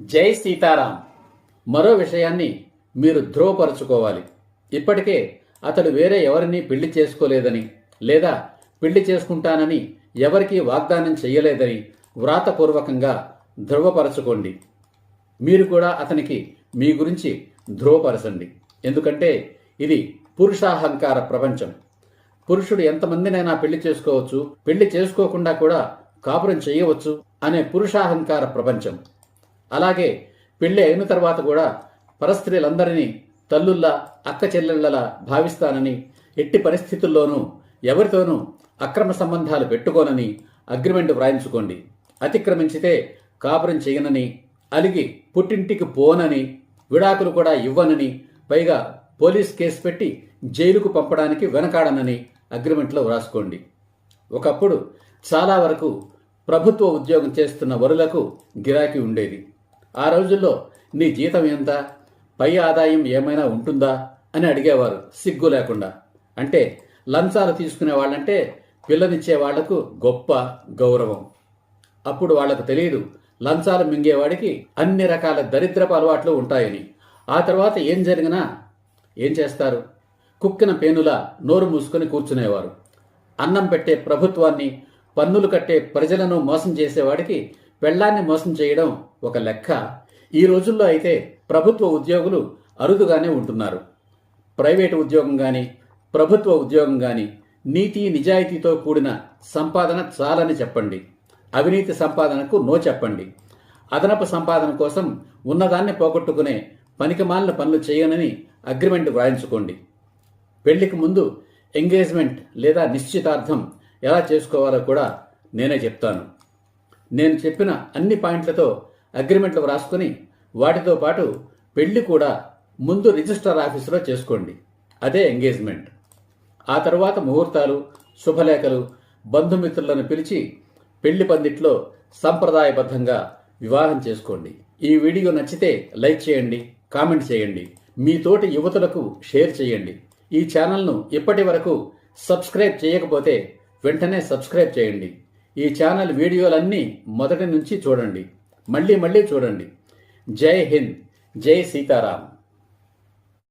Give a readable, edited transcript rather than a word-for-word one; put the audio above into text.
జై సీతారాం. మరో విషయాన్ని మీరు ధృవపరచుకోవాలి. ఇప్పటికే అతడు వేరే ఎవరినీ పెళ్లి చేసుకోలేదని, లేదా పెళ్లి చేసుకుంటానని ఎవరికీ వాగ్దానం చెయ్యలేదని వ్రాతపూర్వకంగా ధృవపరచుకోండి. మీరు కూడా అతనికి మీ గురించి ధృవపరచండి. ఎందుకంటే ఇది పురుషాహంకార ప్రపంచం. పురుషుడు ఎంతమందినైనా పెళ్లి చేసుకోవచ్చు, పెళ్లి చేసుకోకుండా కూడా కాపురం చేయవచ్చు అనే పురుషాహంకార ప్రపంచం. అలాగే పెళ్లి అయిన తర్వాత కూడా పరస్త్రీలందరినీ తల్లుల్లా, అక్క చెల్లెళ్లలా భావిస్తానని, ఎట్టి పరిస్థితుల్లోనూ ఎవరితోనూ అక్రమ సంబంధాలు పెట్టుకోనని అగ్రిమెంట్ వ్రాయించుకోండి. అతిక్రమించితే కాపురం చేయనని, అలిగి పుట్టింటికి పోనని, విడాకులు కూడా ఇవ్వనని, పైగా పోలీస్ కేసు పెట్టి జైలుకు పంపడానికి వెనకాడనని అగ్రిమెంట్లో వ్రాసుకోండి. ఒకప్పుడు చాలా వరకు ప్రభుత్వ ఉద్యోగం చేస్తున్న వరులకు గిరాకీ ఉండేది. ఆ రోజుల్లో నీ జీతం ఎంత, పై ఆదాయం ఏమైనా ఉంటుందా అని అడిగేవారు సిగ్గు లేకుండా. అంటే లంచాలు తీసుకునే వాళ్ళంటే పిల్లనిచ్చే వాళ్లకు గొప్ప గౌరవం. అప్పుడు వాళ్లకు తెలియదు లంచాలు మింగేవాడికి అన్ని రకాల దరిద్రపు అలవాట్లు ఉంటాయని. ఆ తర్వాత ఏం జరిగినా ఏం చేస్తారు? కుక్కిన పేనులా నోరు మూసుకొని కూర్చునేవారు. అన్నం పెట్టే ప్రభుత్వాన్ని, పన్నులు కట్టే ప్రజలను మోసం చేసేవాడికి పెళ్లాన్ని మోసం చేయడం ఒక లెక్క. ఈ రోజుల్లో అయితే ప్రభుత్వ ఉద్యోగులు అరుదుగానే ఉంటున్నారు. ప్రైవేటు ఉద్యోగం కానీ, ప్రభుత్వ ఉద్యోగం కానీ నీతి నిజాయితీతో కూడిన సంపాదన చాలని చెప్పండి. అవినీతి సంపాదనకు నో చెప్పండి. అదనపు సంపాదన కోసం ఉన్నదాన్ని పోగొట్టుకునే పనికిమాలిన పనులు చేయనని అగ్రిమెంట్ వ్రాయించుకోండి. పెళ్లికి ముందు ఎంగేజ్మెంట్ లేదా నిశ్చితార్థం ఎలా చేసుకోవాలో కూడా నేనే చెప్తాను. నేను చెప్పిన అన్ని పాయింట్లతో అగ్రిమెంట్లు వ్రాసుకుని వాటితో పాటు పెళ్లి కూడా ముందు రిజిస్టర్ ఆఫీసులో చేసుకోండి. అదే ఎంగేజ్మెంట్. ఆ తర్వాత ముహూర్తాలు, శుభలేఖలు, బంధుమిత్రులను పిలిచి పెళ్లి పందిట్లో సంప్రదాయబద్ధంగా వివాహం చేసుకోండి. ఈ వీడియో నచ్చితే లైక్ చేయండి, కామెంట్ చేయండి, మీ తోటి యువతులకు షేర్ చేయండి. ఈ ఛానల్ను ఇప్పటి వరకు సబ్స్క్రైబ్ చేయకపోతే వెంటనే సబ్స్క్రైబ్ చేయండి. ఈ ఛానల్ వీడియోలన్నీ మొదటి నుంచి చూడండి, మళ్ళీ చూడండి. జై హింద్, జై సీతారాం.